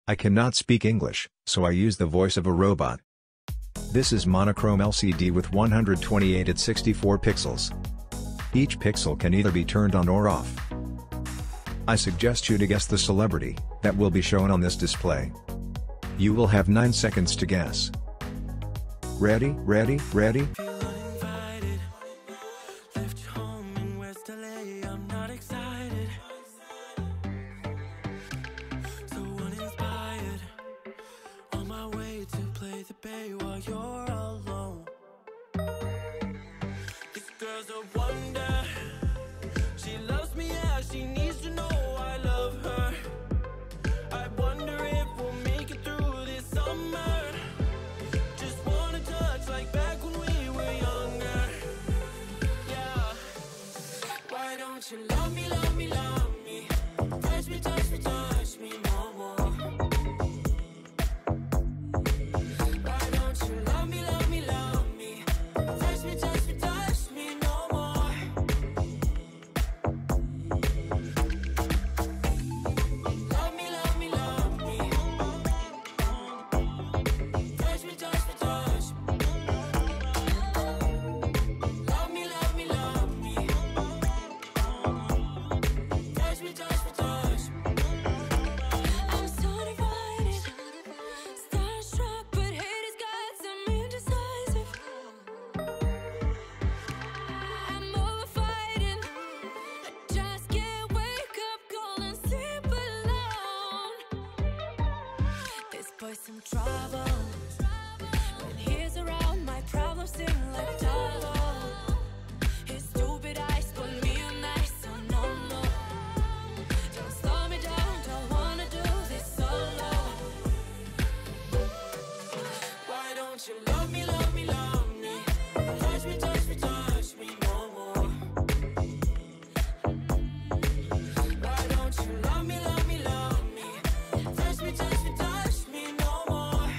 I cannot speak English, so I use the voice of a robot. This is monochrome LCD with 128 at 64 pixels. Each pixel can either be turned on or off. I suggest you to guess the celebrity that will be shown on this display. You will have 9 seconds to guess. Ready, ready, ready? Some trouble. When he's around, my problems seem like double. His stupid eyes put me on ice, so no, no. Don't slow me down, don't wanna do this solo. Why don't you love me, love me, love me? Touch me, touch me, touch me no more. Why don't you love me, love me, love me? Touch me, touch me, touch me no more.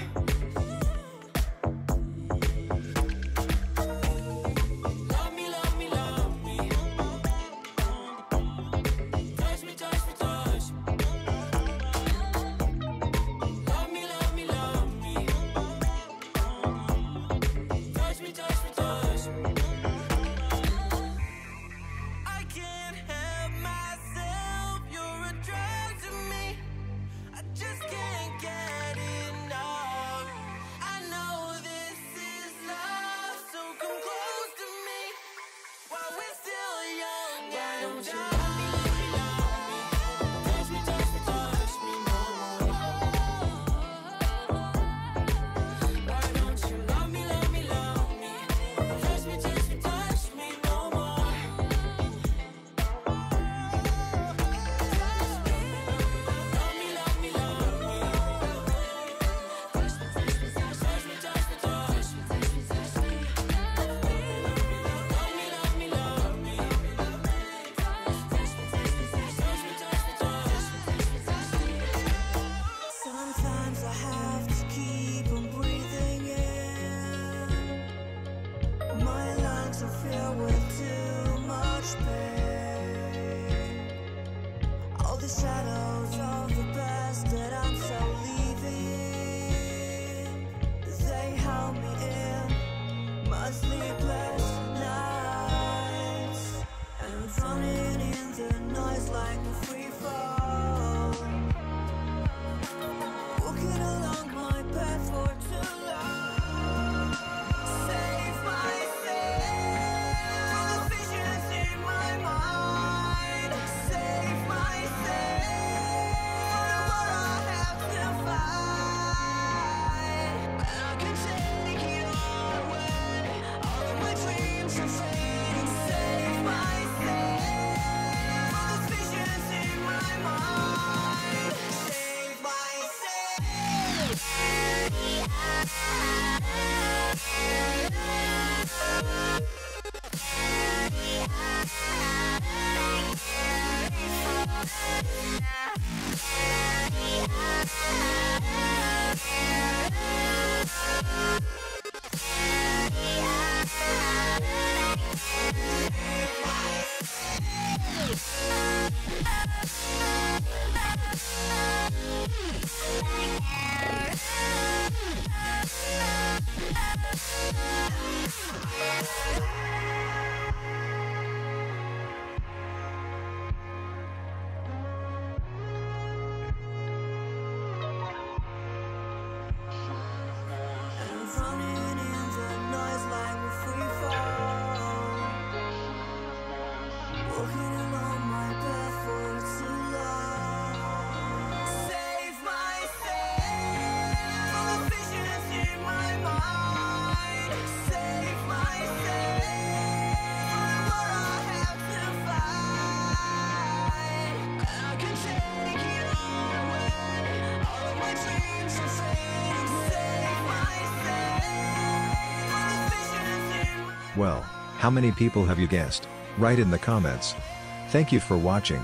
Well, how many people have you guessed? Write in the comments. Thank you for watching.